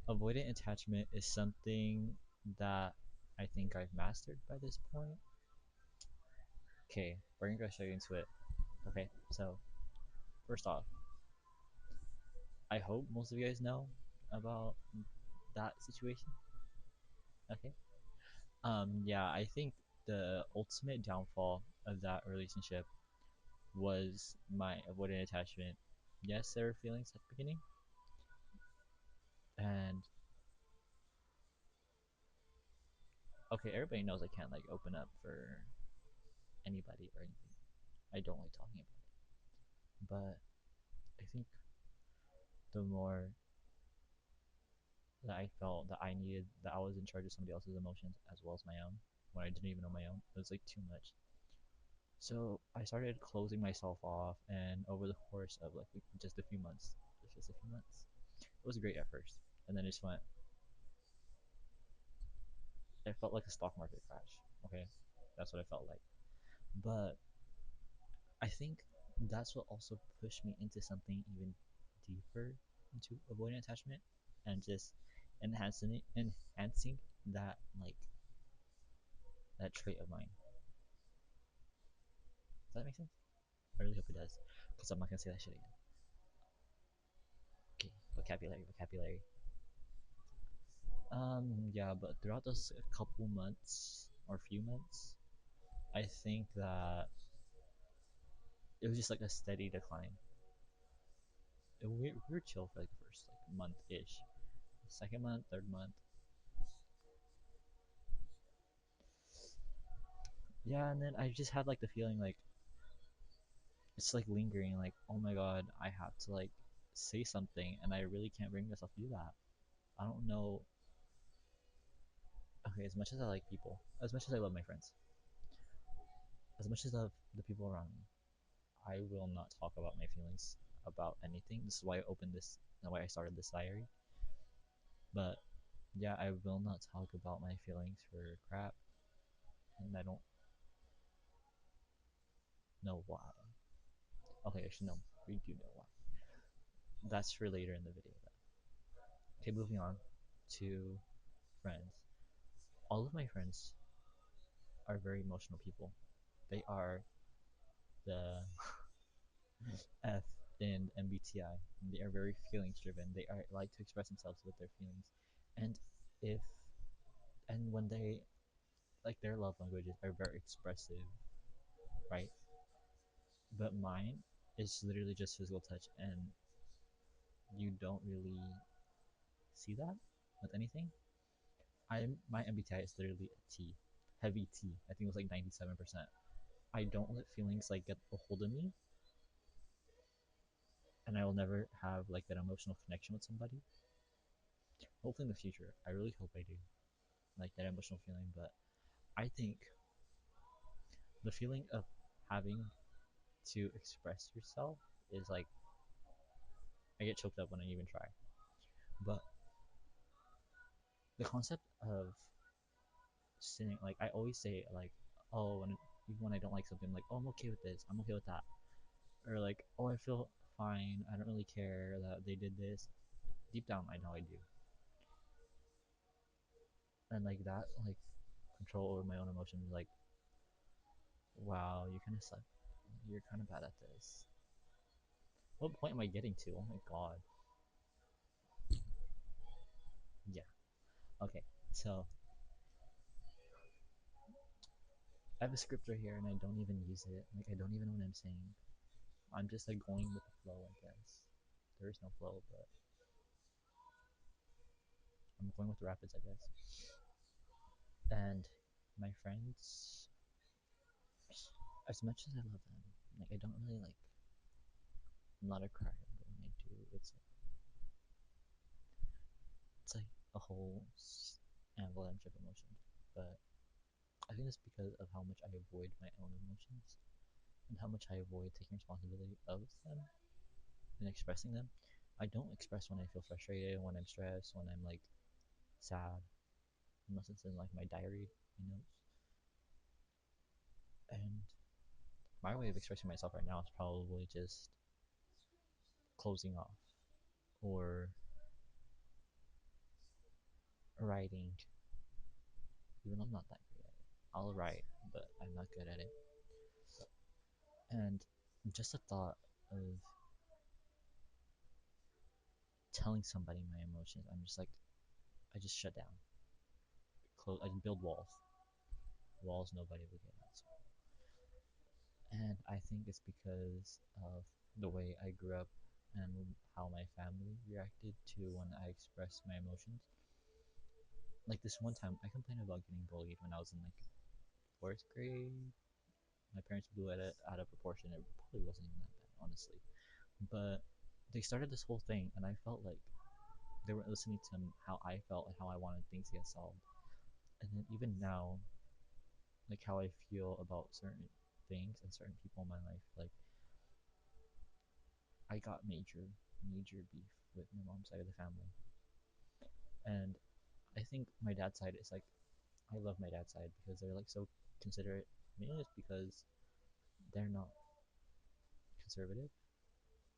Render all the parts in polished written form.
avoidant attachment is something that I think I've mastered by this point. Okay, we're gonna go straight into it. Okay, so first off, I hope most of you guys know about that situation. Okay. Yeah, I think the ultimate downfall of that relationship was my avoidant attachment. Yes, there were feelings at the beginning, and okay, everybody knows I can't like open up for anybody or anything. I don't like talking about it. But I think the more that I felt that I needed that I was in charge of somebody else's emotions as well as my own when I didn't even know my own, it was like too much. So I started closing myself off, and over the course of like just a few months, just a few months, it was great at first, and then it just went. It felt like a stock market crash. Okay, that's what it felt like. But I think that's what also pushed me into something even deeper into avoidant attachment and just enhancing that like that trait of mine. Does that make sense? I really hope it does, because I'm not gonna say that shit again. Okay, vocabulary, vocabulary. Yeah, but throughout those couple months or few months, I think that it was just like a steady decline. We were chill for like the first like month ish, second month, third month. Yeah, and then I just had like the feeling like it's like lingering, like oh my god, I have to like say something, and I really can't bring myself to do that. I don't know. Okay, as much as I like people, as much as I love my friends, as much as I love the people around me, I will not talk about my feelings about anything. This is why I opened this, and why I started this diary. But yeah, I will not talk about my feelings for crap, and I don't know why. Okay, actually, no, we do know why. That's for later in the video, though. Okay, moving on to friends. All of my friends are very emotional people. They are the F in MBTI. They are very feelings driven. They are like to express themselves with their feelings, and if and when they like their love languages are very expressive, right? But mine is literally just physical touch, and you don't really see that with anything. My MBTI is literally a T, heavy T. I think it was like 97%. I don't let feelings like get a hold of me, and I will never have like that emotional connection with somebody. Hopefully in the future, I really hope I do like that emotional feeling. But I think the feeling of having to express yourself is like I get choked up when I even try. But the concept of sitting like I always say like oh when even when I don't like something I'm like oh I'm okay with this, I'm okay with that, or like oh I feel fine, I don't really care that they did this. Deep down I know I do, and like that like control over my own emotions like wow you kind of suck, you're kind of bad at this. What point am I getting to? Oh my god. Yeah. Okay. So I have a script right here and I don't even use it. Like I don't even know what I'm saying. I'm just like going with the flow, I guess. There is no flow, but I'm going with the rapids, I guess. And my friends, as much as I love them, like I don't really like. I'm not a crier, but when I do, it's like a whole avalanche of emotions. But I think it's because of how much I avoid my own emotions and how much I avoid taking responsibility of them and expressing them. I don't express when I feel frustrated, when I'm stressed, when I'm like sad, unless it's in like my diary, my notes. And my way of expressing myself right now is probably just closing off or writing, even though I'm not that great at it. I'll write, but I'm not good at it. And just the thought of telling somebody my emotions, I'm just like, I just shut down. Close. I build walls. Walls nobody would get into. And I think it's because of the way I grew up and how my family reacted to when I expressed my emotions. Like this one time, I complained about getting bullied when I was in like fourth grade. My parents blew it out of proportion. It probably wasn't even that bad, honestly. But they started this whole thing, and I felt like they weren't listening to how I felt and how I wanted things to get solved. And then even now, like how I feel about certain things and certain people in my life, like I got major beef with my mom's side of the family. And I think my dad's side is like, I love my dad's side because they're like so considerate. Mainly just because they're not conservative.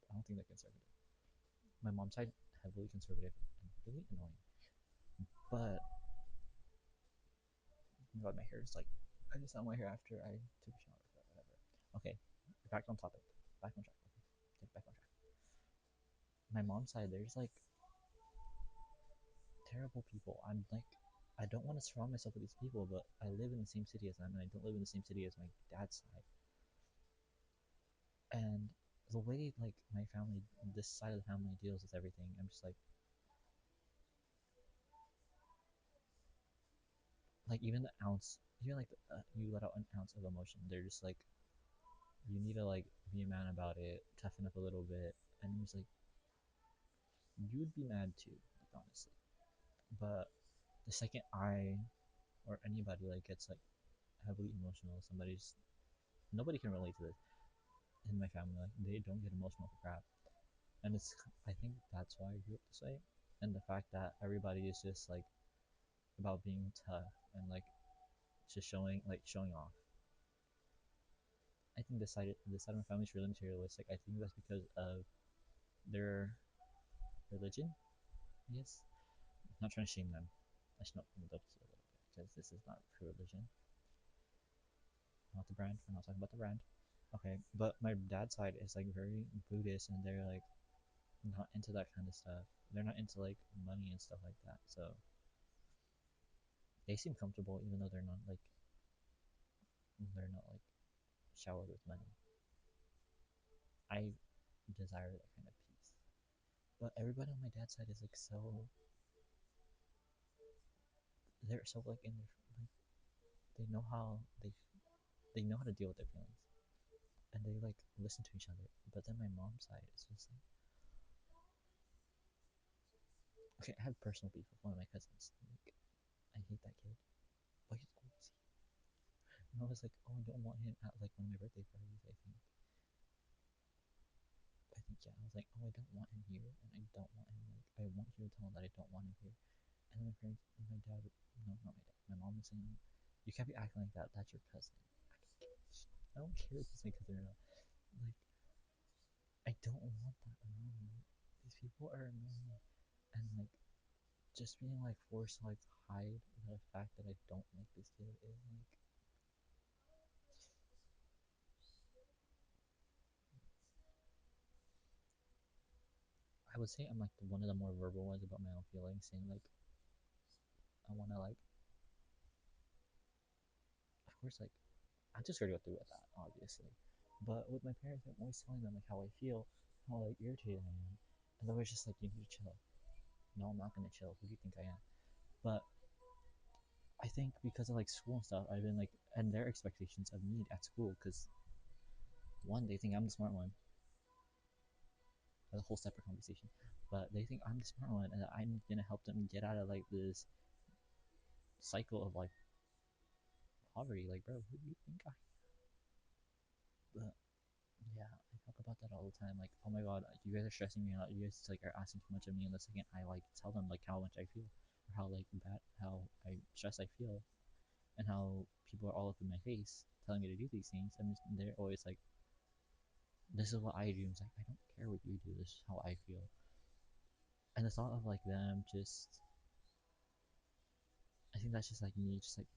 I don't think they're conservative. My mom's side, heavily conservative and really annoying. But oh my god, my hair is like, I just found my hair after I took a shower, but whatever. Okay, back on topic. Back on track. Okay, get back on track. My mom's side, there's like terrible people. I'm like, I don't want to surround myself with these people, but I live in the same city as them, and I don't live in the same city as my dad's side. And the way like my family, this side of the family deals with everything, I'm just like even the ounce, even like you let out an ounce of emotion, they're just like, you need to like be a man about it, toughen up a little bit, and I'm just like, you would be mad too, like honestly. But the second I or anybody like gets like heavily emotional, somebody's nobody can relate to this in my family. Like they don't get emotional for crap, and it's I think that's why I grew up this way, and the fact that everybody is just like about being tough and like just showing off. I think the side of my family is really materialistic. I think that's because of their religion. Yes, I'm not trying to shame them. I should not bring it up a little bit because this is not true religion, not the brand. We're not talking about the brand. Okay, but my dad's side is like very Buddhist, and they're like not into that kind of stuff. They're not into like money and stuff like that. So they seem comfortable, even though they're not like showered with money. I desire that kind of peace. But everybody on my dad's side is like so they're so like in their like they know how they know how to deal with their feelings and they like listen to each other. But then my mom's side is just like okay, I have personal beef with one of my cousins. Like I hate that kid, but he's crazy. And I was like, oh, I don't want him at like one of my birthday parties. I think yeah. I was like, oh, I don't want him here, and I don't want him like I want you to tell him that I don't want him here. And then my parents, and my dad, no, not my dad, my mom was saying, you can't be acting like that. That's your cousin. I don't care if it's my cousin or not. Like I don't want that around me. These people are annoying, and like just being like forced to like hide the fact that I don't like this kid is like I would say I'm like one of the more verbal ones about my own feelings, saying like I want to like of course like I'm just gonna go through with that obviously, but with my parents I'm always telling them like how I feel, how like irritated I am, and they're always just like you need to chill. No, I'm not gonna chill. Who do you think I am? But I think because of like school and stuff, I've been like and their expectations of me at school because one they think I'm the smart one. That's a whole separate conversation. But they think I'm the smart one and that I'm gonna help them get out of like this cycle of like poverty. Like, bro, who do you think I? But yeah, I talk about that all the time. Like, oh my god, you guys are stressing me out. You guys like are asking too much of me. And the second I like tell them like how much I feel, or how like bad, how I stress I feel, and how people are all up in my face telling me to do these things, and they're always like, "This is what I do." And it's like I don't care what you do. This is how I feel. And the thought of like them just I think that's just like me, just like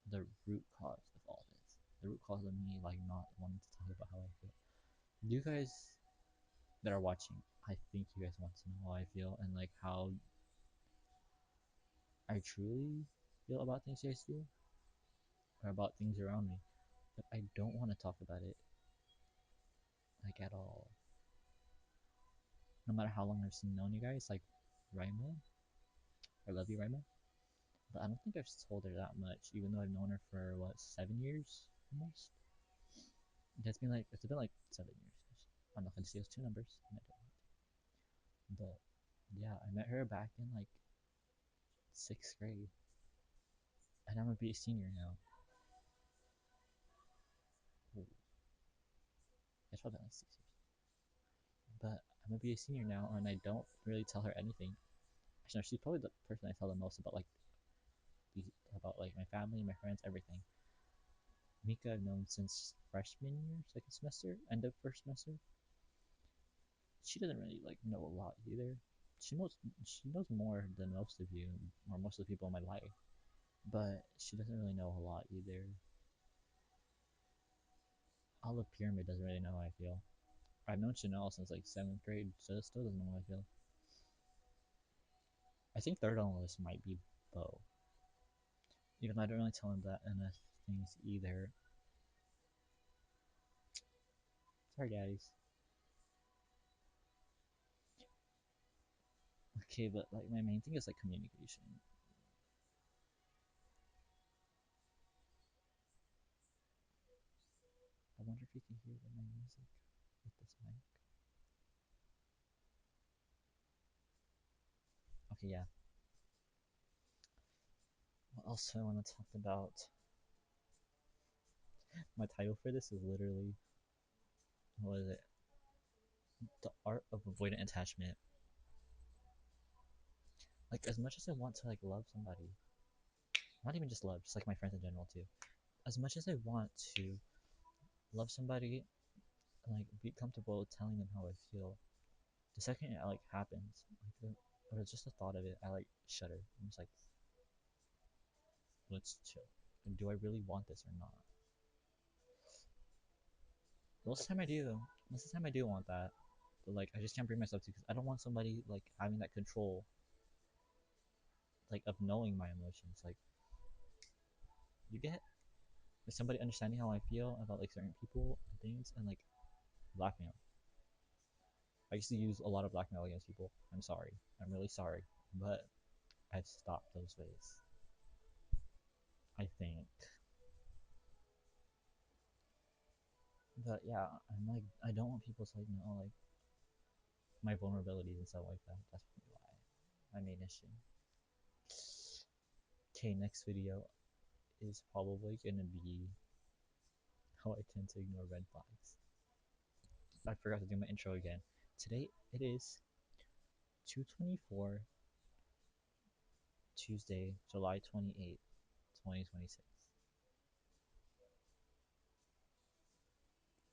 the root cause of all this. The root cause of me like not wanting to talk about how I feel. You guys that are watching, I think you guys want to know how I feel and like how I truly feel about things you guys do or about things around me. But I don't want to talk about it like at all. No matter how long I've known you guys, like Raima, I love you, Raima. But I don't think I've told her that much, even though I've known her for what 7 years almost. It's been like 7 years. I'm not gonna say those two numbers, and I don't. But yeah, I met her back in like sixth grade, and I'm gonna be a senior now. Ooh, it's probably been like 6 years. But I'm gonna be a senior now, and I don't really tell her anything. Actually, no, she's probably the person I tell the most about about like my family, my friends, everything. Mika I've known since freshman year, second semester, end of first semester. She doesn't really like know a lot either. She knows she knows more than most of you, or most of the people in my life, but she doesn't really know a lot either. Olive Pyramid doesn't really know how I feel. I've known Chanel since like seventh grade, so it still doesn't know how I feel. I think third on the list might be Bo, even though I don't really tell him that enough things either. Sorry, guys. Okay, but like my main thing is like communication. I wonder if you can hear my music with this mic. Okay, yeah. What else do I want to talk about? My title for this is literally what is it? The art of avoidant attachment. Like as much as I want to like love somebody, not even just love, just like my friends in general too. As much as I want to love somebody and like be comfortable telling them how I feel, the second it like happens, like or it's just the thought of it, I like shudder. I'm just like, let's chill. Like, do I really want this or not? Most of the time I do. Most of the time I do want that, but like I just can't bring myself to because I don't want somebody like having that control, like of knowing my emotions. Like you get like, somebody understanding how I feel about like certain people and things, and like blackmail. I used to use a lot of blackmail against people. I'm sorry. I'm really sorry, but I've stopped those ways. I think. But yeah, I'm like I don't want people to like know like my vulnerabilities and stuff like that. That's probably why my main issue. Okay, next video is probably gonna be how I tend to ignore red flags. I forgot to do my intro again. Today it is 2:24 Tuesday, July 28th, 2026.